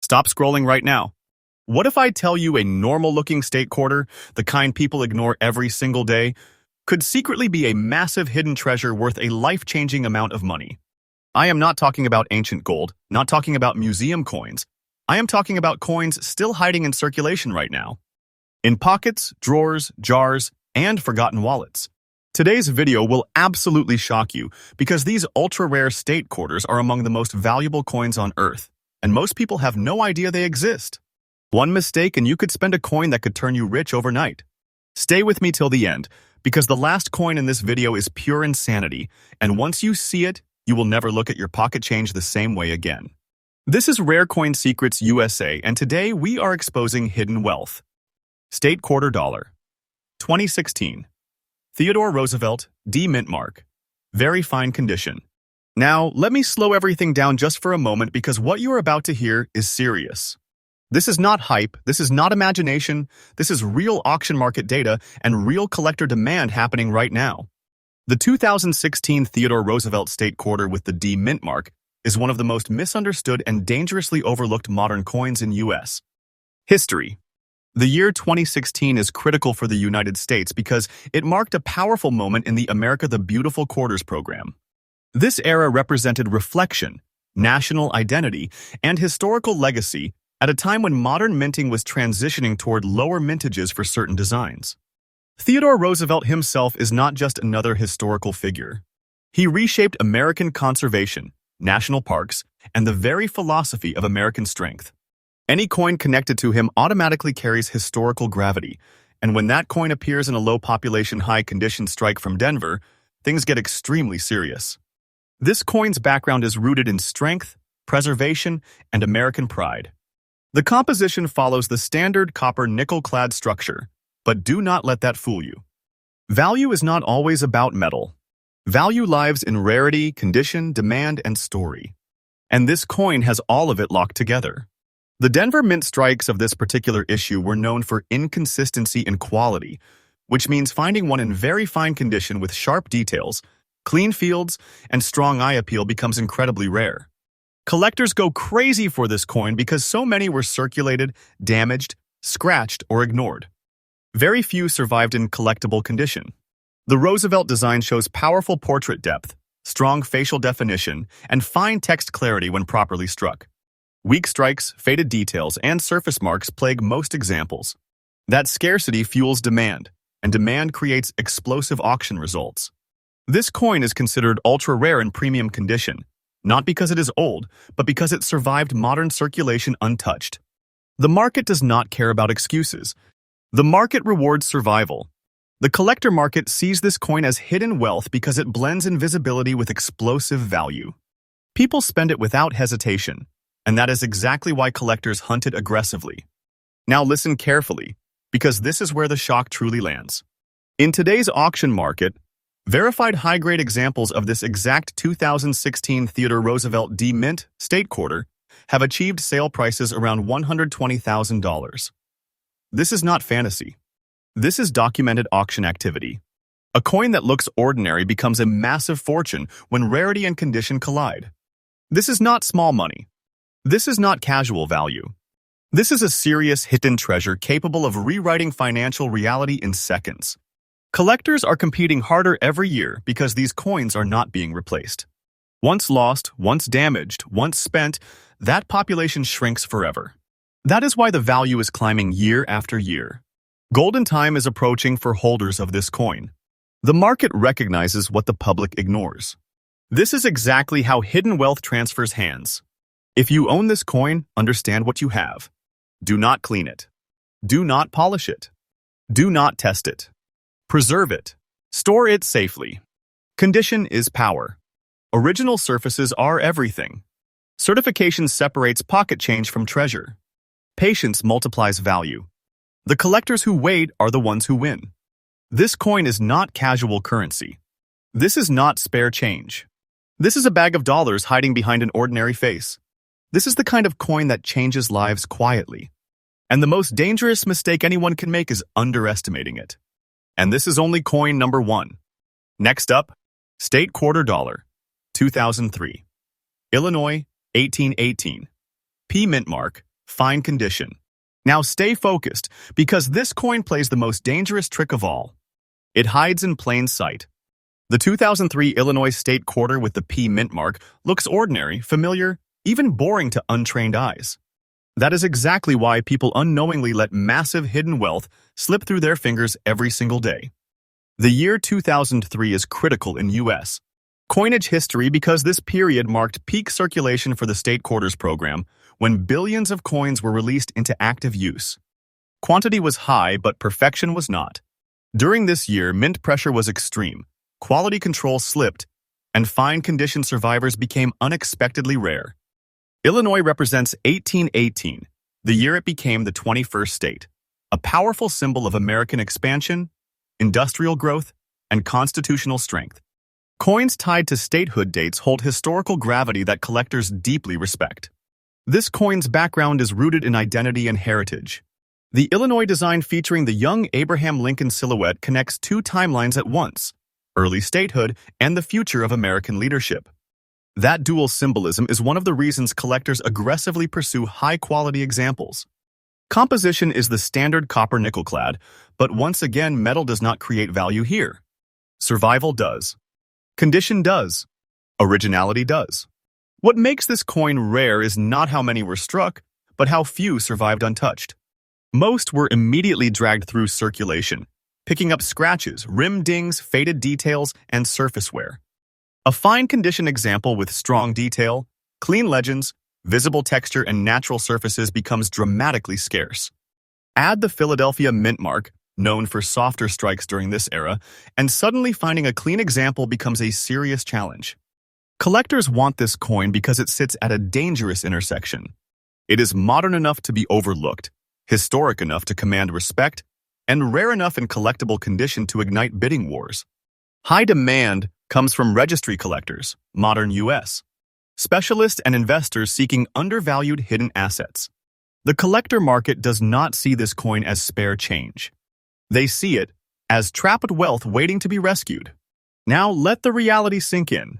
Stop scrolling right now. What if I tell you a normal-looking state quarter, the kind people ignore every single day, could secretly be a massive hidden treasure worth a life-changing amount of money? I am not talking about ancient gold, not talking about museum coins. I am talking about coins still hiding in circulation right now. In pockets, drawers, jars, and forgotten wallets. Today's video will absolutely shock you because these ultra-rare state quarters are among the most valuable coins on Earth, and most people have no idea they exist. One mistake and you could spend a coin that could turn you rich overnight. Stay with me till the end, because the last coin in this video is pure insanity, and once you see it, you will never look at your pocket change the same way again. This is Rare Coin Secrets USA, and today we are exposing hidden wealth. State Quarter Dollar. 2016. Theodore Roosevelt, D mint mark. Very fine condition. Now, let me slow everything down just for a moment because what you are about to hear is serious. This is not hype, this is not imagination, this is real auction market data and real collector demand happening right now. The 2016 Theodore Roosevelt State Quarter with the D mint mark is one of the most misunderstood and dangerously overlooked modern coins in U.S. history. The year 2016 is critical for the United States because it marked a powerful moment in the America the Beautiful Quarters program. This era represented reflection, national identity, and historical legacy at a time when modern minting was transitioning toward lower mintages for certain designs. Theodore Roosevelt himself is not just another historical figure. He reshaped American conservation, national parks, and the very philosophy of American strength. Any coin connected to him automatically carries historical gravity, and when that coin appears in a low-population, high-condition strike from Denver, things get extremely serious. This coin's background is rooted in strength, preservation, and American pride. The composition follows the standard copper nickel-clad structure, but do not let that fool you. Value is not always about metal. Value lies in rarity, condition, demand, and story. And this coin has all of it locked together. The Denver Mint strikes of this particular issue were known for inconsistency in quality, which means finding one in very fine condition with sharp details, clean fields, and strong eye appeal becomes incredibly rare. Collectors go crazy for this coin because so many were circulated, damaged, scratched, or ignored. Very few survived in collectible condition. The Roosevelt design shows powerful portrait depth, strong facial definition, and fine text clarity when properly struck. Weak strikes, faded details, and surface marks plague most examples. That scarcity fuels demand, and demand creates explosive auction results. This coin is considered ultra-rare in premium condition, not because it is old, but because it survived modern circulation untouched. The market does not care about excuses. The market rewards survival. The collector market sees this coin as hidden wealth because it blends invisibility with explosive value. People spend it without hesitation, and that is exactly why collectors hunt it aggressively. Now listen carefully, because this is where the shock truly lands. In today's auction market, verified high-grade examples of this exact 2016 Theodore Roosevelt D mint state quarter have achieved sale prices around $120,000. This is not fantasy. This is documented auction activity. A coin that looks ordinary becomes a massive fortune when rarity and condition collide. This is not small money. This is not casual value. This is a serious hidden treasure capable of rewriting financial reality in seconds. Collectors are competing harder every year because these coins are not being replaced. Once lost, once damaged, once spent, that population shrinks forever. That is why the value is climbing year after year. Golden time is approaching for holders of this coin. The market recognizes what the public ignores. This is exactly how hidden wealth transfers hands. If you own this coin, understand what you have. Do not clean it. Do not polish it. Do not test it. Preserve it. Store it safely. Condition is power. Original surfaces are everything. Certification separates pocket change from treasure. Patience multiplies value. The collectors who wait are the ones who win. This coin is not casual currency. This is not spare change. This is a bag of dollars hiding behind an ordinary face. This is the kind of coin that changes lives quietly. And the most dangerous mistake anyone can make is underestimating it. And this is only coin number 1. Next up, State Quarter Dollar, 2003. Illinois, 1818. P mint mark, fine condition. Now stay focused, because this coin plays the most dangerous trick of all. It hides in plain sight. The 2003 Illinois state quarter with the P mint mark looks ordinary, familiar, even boring to untrained eyes. That is exactly why people unknowingly let massive hidden wealth slip through their fingers every single day. The year 2003 is critical in U.S. coinage history because this period marked peak circulation for the state quarters program, when billions of coins were released into active use. Quantity was high, but perfection was not. During this year, mint pressure was extreme, quality control slipped, and fine condition survivors became unexpectedly rare. Illinois represents 1818, the year it became the 21st state, a powerful symbol of American expansion, industrial growth, and constitutional strength. Coins tied to statehood dates hold historical gravity that collectors deeply respect. This coin's background is rooted in identity and heritage. The Illinois design featuring the young Abraham Lincoln silhouette connects two timelines at once: early statehood and the future of American leadership. That dual symbolism is one of the reasons collectors aggressively pursue high-quality examples. Composition is the standard copper nickel clad, but once again, metal does not create value here. Survival does. Condition does. Originality does. What makes this coin rare is not how many were struck, but how few survived untouched. Most were immediately dragged through circulation, picking up scratches, rim dings, faded details, and surface wear. A fine condition example with strong detail, clean legends, visible texture, and natural surfaces becomes dramatically scarce. Add the Philadelphia mint mark, known for softer strikes during this era, and suddenly finding a clean example becomes a serious challenge. Collectors want this coin because it sits at a dangerous intersection. It is modern enough to be overlooked, historic enough to command respect, and rare enough in collectible condition to ignite bidding wars. High demand comes from registry collectors, modern U.S. specialists and investors seeking undervalued hidden assets. The collector market does not see this coin as spare change. They see it as trapped wealth waiting to be rescued. Now let the reality sink in.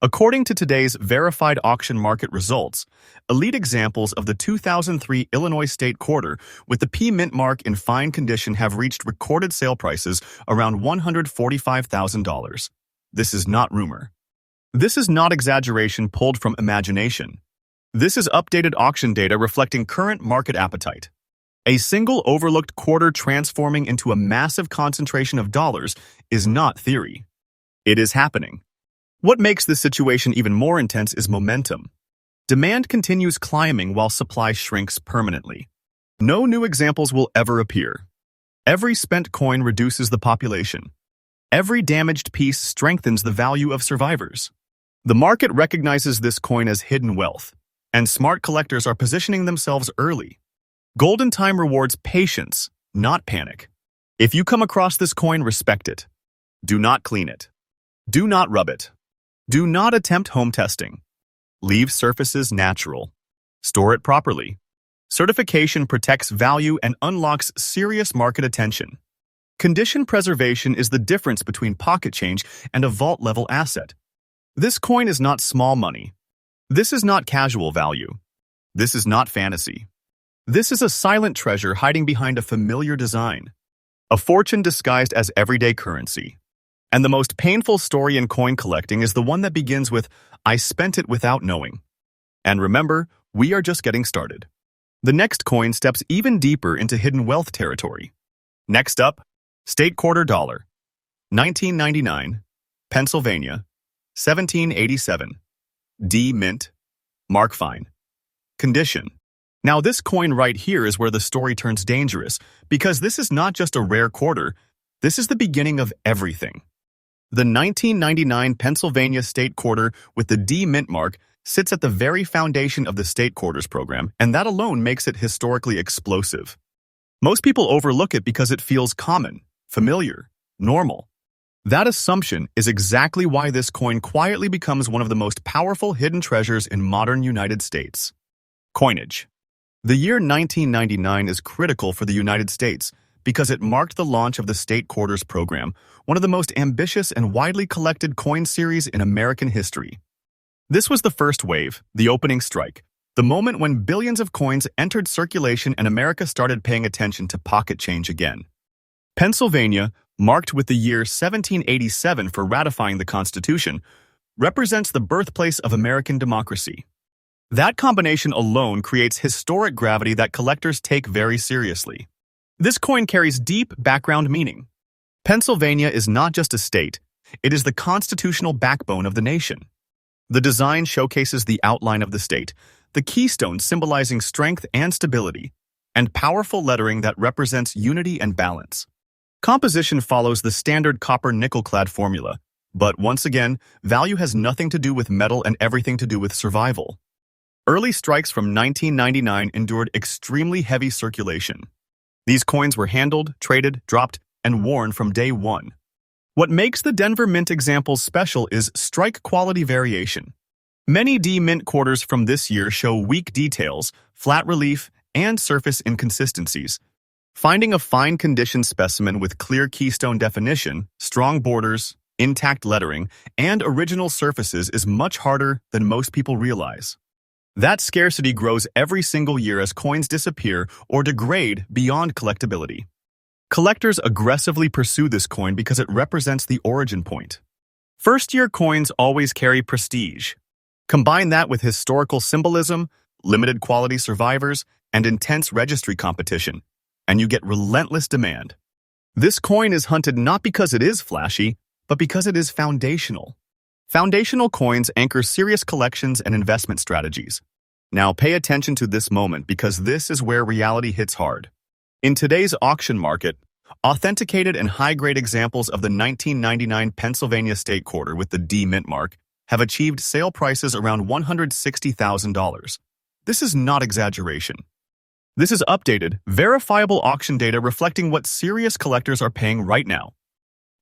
According to today's verified auction market results, elite examples of the 2003 Illinois state quarter with the P mint mark in fine condition have reached recorded sale prices around $145,000. This is not rumor. This is not exaggeration pulled from imagination. This is updated auction data reflecting current market appetite. A single overlooked quarter transforming into a massive concentration of dollars is not theory. It is happening. What makes this situation even more intense is momentum. Demand continues climbing while supply shrinks permanently. No new examples will ever appear. Every spent coin reduces the population. Every damaged piece strengthens the value of survivors. The market recognizes this coin as hidden wealth, and smart collectors are positioning themselves early. Golden time rewards patience, not panic. If you come across this coin, respect it. Do not clean it. Do not rub it. Do not attempt home testing. Leave surfaces natural. Store it properly. Certification protects value and unlocks serious market attention. Condition preservation is the difference between pocket change and a vault-level asset. This coin is not small money. This is not casual value. This is not fantasy. This is a silent treasure hiding behind a familiar design. A fortune disguised as everyday currency. And the most painful story in coin collecting is the one that begins with, "I spent it without knowing." And remember, we are just getting started. The next coin steps even deeper into hidden wealth territory. Next up, state quarter dollar. 1999, Pennsylvania, 1787. D mint, mark fine. Condition. Now this coin right here is where the story turns dangerous, because this is not just a rare quarter, this is the beginning of everything. The 1999 Pennsylvania state quarter with the D mint mark sits at the very foundation of the state quarters program, and that alone makes it historically explosive. Most people overlook it because it feels common, familiar, normal. That assumption is exactly why this coin quietly becomes one of the most powerful hidden treasures in modern United States. Coinage. The year 1999 is critical for the United States because it marked the launch of the state quarters program, one of the most ambitious and widely collected coin series in American history. This was the first wave, the opening strike, The moment when billions of coins entered circulation and America started paying attention to pocket change again. Pennsylvania, marked with the year 1787 for ratifying the Constitution, represents the birthplace of American democracy. That combination alone creates historic gravity that collectors take very seriously. This coin carries deep background meaning. Pennsylvania is not just a state, it is the constitutional backbone of the nation. The design showcases the outline of the state, the keystone symbolizing strength and stability, and powerful lettering that represents unity and balance. Composition follows the standard copper-nickel-clad formula, but once again, value has nothing to do with metal and everything to do with survival. Early strikes from 1999 endured extremely heavy circulation. These coins were handled, traded, dropped, and worn from day one. What makes the Denver Mint examples special is strike quality variation. Many D Mint quarters from this year show weak details, flat relief, and surface inconsistencies. Finding a fine-condition specimen with clear keystone definition, strong borders, intact lettering, and original surfaces is much harder than most people realize. That scarcity grows every single year as coins disappear or degrade beyond collectability. Collectors aggressively pursue this coin because it represents the origin point. First-year coins always carry prestige. Combine that with historical symbolism, limited quality survivors, and intense registry competition, and you get relentless demand. This coin is hunted not because it is flashy, but because it is foundational. Foundational coins anchor serious collections and investment strategies. Now pay attention to this moment because this is where reality hits hard. In today's auction market, authenticated and high-grade examples of the 1999 Pennsylvania State Quarter with the D Mint mark have achieved sale prices around $160,000. This is not exaggeration. This is updated, verifiable auction data reflecting what serious collectors are paying right now.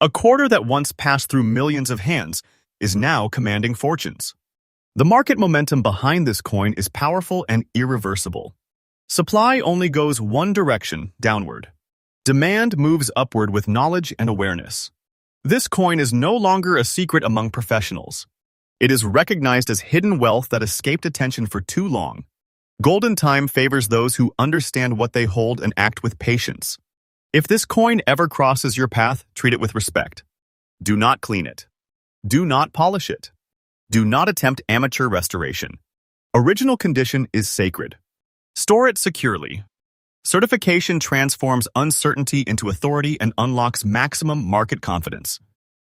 A quarter that once passed through millions of hands is now commanding fortunes. The market momentum behind this coin is powerful and irreversible. Supply only goes one direction, downward. Demand moves upward with knowledge and awareness. This coin is no longer a secret among professionals. It is recognized as hidden wealth that escaped attention for too long. Golden time favors those who understand what they hold and act with patience. If this coin ever crosses your path, treat it with respect. Do not clean it. Do not polish it. Do not attempt amateur restoration. Original condition is sacred. Store it securely. Certification transforms uncertainty into authority and unlocks maximum market confidence.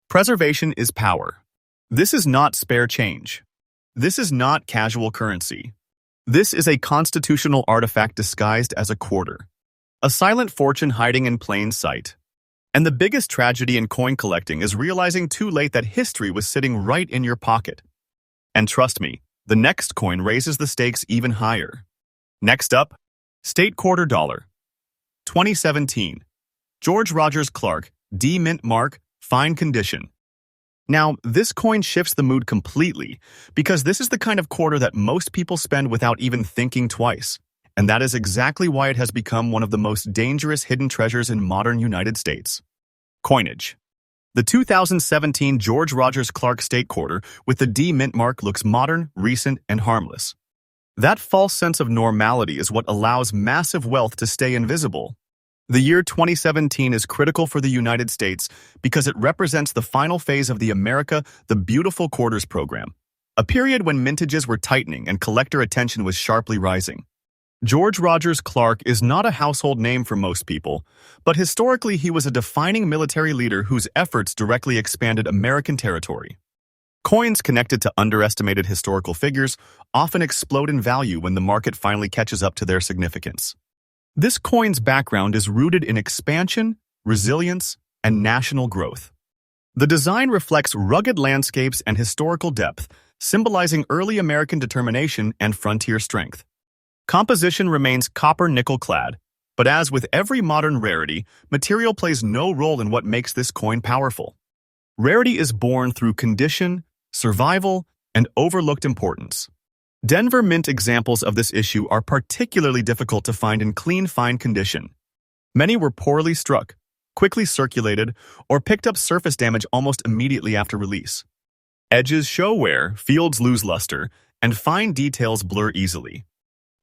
Preservation is power. This is not spare change. This is not casual currency. This is a constitutional artifact disguised as a quarter. A silent fortune hiding in plain sight. And the biggest tragedy in coin collecting is realizing too late that history was sitting right in your pocket. And trust me, the next coin raises the stakes even higher. Next up, State Quarter Dollar. 2017. George Rogers Clark, D Mint mark, fine condition. Now, this coin shifts the mood completely because this is the kind of quarter that most people spend without even thinking twice. And that is exactly why it has become one of the most dangerous hidden treasures in modern United States. Coinage. The 2017 George Rogers Clark State Quarter with the D Mint mark looks modern, recent, and harmless. That false sense of normality is what allows massive wealth to stay invisible. The year 2017 is critical for the United States because it represents the final phase of the America the Beautiful Quarters program, a period when mintages were tightening and collector attention was sharply rising. George Rogers Clark is not a household name for most people, but historically he was a defining military leader whose efforts directly expanded American territory. Coins connected to underestimated historical figures often explode in value when the market finally catches up to their significance. This coin's background is rooted in expansion, resilience, and national growth. The design reflects rugged landscapes and historical depth, symbolizing early American determination and frontier strength. Composition remains copper-nickel clad, but as with every modern rarity, material plays no role in what makes this coin powerful. Rarity is born through condition, survival, and overlooked importance. Denver Mint examples of this issue are particularly difficult to find in clean, fine condition. Many were poorly struck, quickly circulated, or picked up surface damage almost immediately after release. Edges show wear, fields lose luster, and fine details blur easily.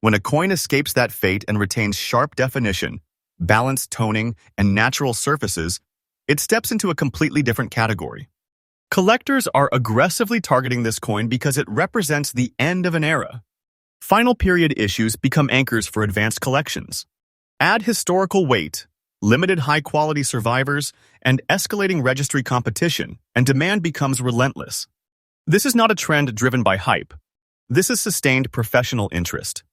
When a coin escapes that fate and retains sharp definition, balanced toning, and natural surfaces, it steps into a completely different category. Collectors are aggressively targeting this coin because it represents the end of an era. Final period issues become anchors for advanced collections. Add historical weight, limited high-quality survivors, and escalating registry competition, and demand becomes relentless. This is not a trend driven by hype. This is sustained professional interest.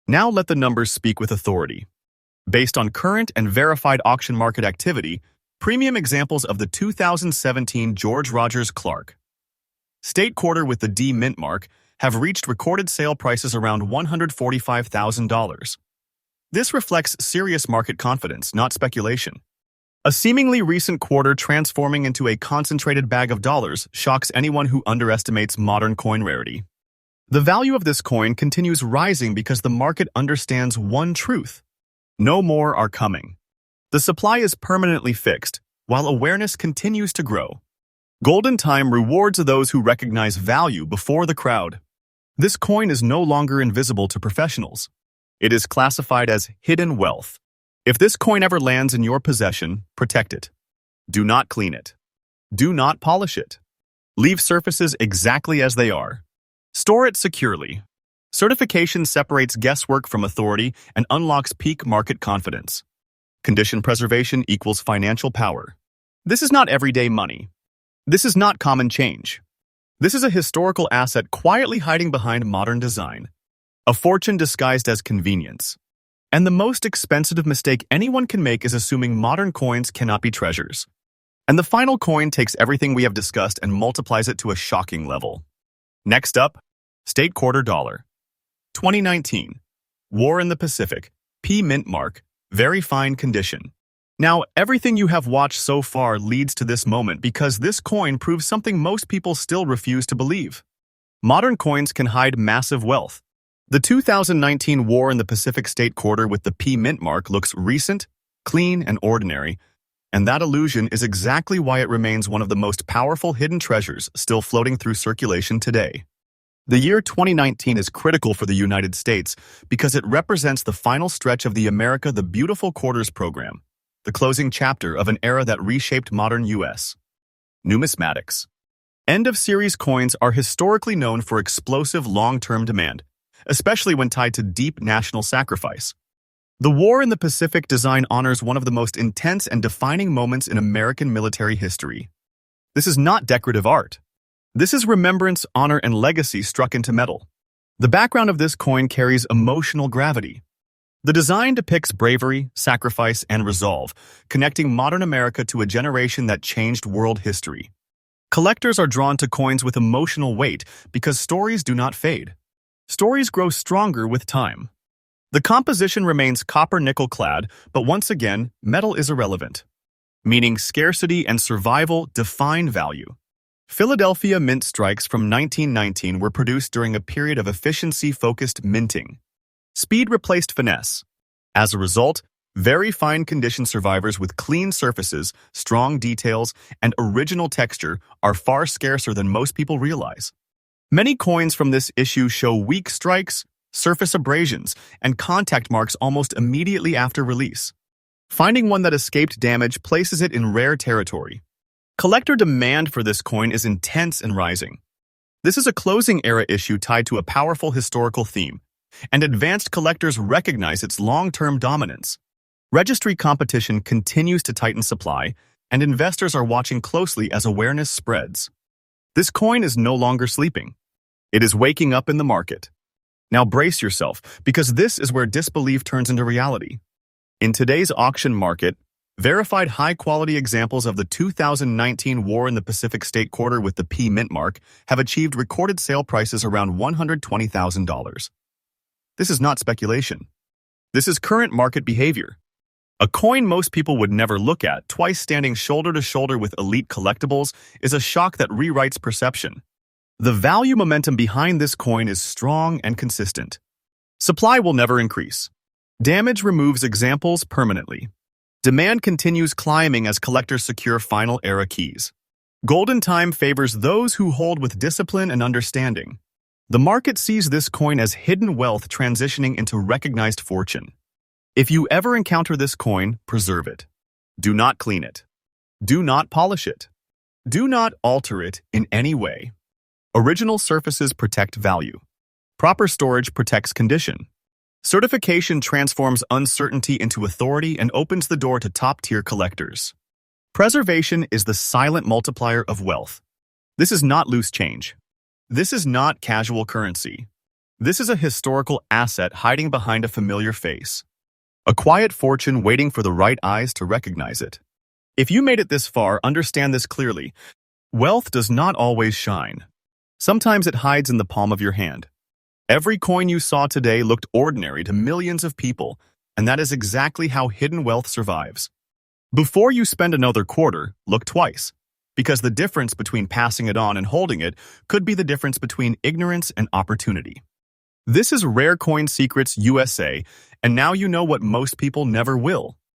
Now let the numbers speak with authority. Based on current and verified auction market activity, premium examples of the 2017 George Rogers Clark State Quarter with the D mint mark have reached recorded sale prices around $145,000. This reflects serious market confidence, not speculation. A seemingly recent quarter transforming into a concentrated bag of dollars shocks anyone who underestimates modern coin rarity. The value of this coin continues rising because the market understands one truth: no more are coming. The supply is permanently fixed, while awareness continues to grow. Golden time rewards those who recognize value before the crowd. This coin is no longer invisible to professionals. It is classified as hidden wealth. If this coin ever lands in your possession, protect it. Do not clean it. Do not polish it. Leave surfaces exactly as they are. Store it securely. Certification separates guesswork from authority and unlocks peak market confidence. Condition preservation equals financial power. This is not everyday money. This is not common change. This is a historical asset quietly hiding behind modern design. A fortune disguised as convenience. And the most expensive mistake anyone can make is assuming modern coins cannot be treasures. And the final coin takes everything we have discussed and multiplies it to a shocking level. Next up, State Quarter Dollar. 2019. War in the Pacific. P mint mark. Very fine condition. Now, everything you have watched so far leads to this moment because this coin proves something most people still refuse to believe. Modern coins can hide massive wealth. The 2019 War in the Pacific State Quarter with the P mint mark looks recent, clean, and ordinary, and that illusion is exactly why it remains one of the most powerful hidden treasures still floating through circulation today. The year 2019 is critical for the United States because it represents the final stretch of the America the Beautiful Quarters program, the closing chapter of an era that reshaped modern U.S. Numismatics. End-of-series coins are historically known for explosive long-term demand, especially when tied to deep national sacrifice. The War in the Pacific design honors one of the most intense and defining moments in American military history. This is not decorative art. This is remembrance, honor, and legacy struck into metal. The background of this coin carries emotional gravity. The design depicts bravery, sacrifice, and resolve, connecting modern America to a generation that changed world history. Collectors are drawn to coins with emotional weight because stories do not fade. Stories grow stronger with time. The composition remains copper-nickel clad, but once again, metal is irrelevant, meaning scarcity and survival define value. Philadelphia mint strikes from 1919 were produced during a period of efficiency-focused minting. Speed replaced finesse. As a result, very fine condition survivors with clean surfaces, strong details, and original texture are far scarcer than most people realize. Many coins from this issue show weak strikes, surface abrasions, and contact marks almost immediately after release. Finding one that escaped damage places it in rare territory. Collector demand for this coin is intense and rising. This is a closing era issue tied to a powerful historical theme, and advanced collectors recognize its long-term dominance. Registry competition continues to tighten supply, and investors are watching closely as awareness spreads. This coin is no longer sleeping. It is waking up in the market. Now brace yourself, because this is where disbelief turns into reality. In today's auction market, verified high-quality examples of the 2019 War in the Pacific State Quarter with the P mint mark have achieved recorded sale prices around $120,000. This is not speculation. This is current market behavior. A coin most people would never look at, twice standing shoulder to shoulder with elite collectibles, is a shock that rewrites perception. The value momentum behind this coin is strong and consistent. Supply will never increase. Damage removes examples permanently. Demand continues climbing as collectors secure final era keys. Golden time favors those who hold with discipline and understanding. The market sees this coin as hidden wealth transitioning into recognized fortune. If you ever encounter this coin, preserve it. Do not clean it. Do not polish it. Do not alter it in any way. Original surfaces protect value. Proper storage protects condition. Certification transforms uncertainty into authority and opens the door to top-tier collectors. Preservation is the silent multiplier of wealth. This is not loose change. This is not casual currency. This is a historical asset hiding behind a familiar face. A quiet fortune waiting for the right eyes to recognize it. If you made it this far, understand this clearly. Wealth does not always shine. Sometimes it hides in the palm of your hand. Every coin you saw today looked ordinary to millions of people, and that is exactly how hidden wealth survives. Before you spend another quarter, look twice, because the difference between passing it on and holding it could be the difference between ignorance and opportunity. This is Rare Coin Secrets USA, and now you know what most people never will.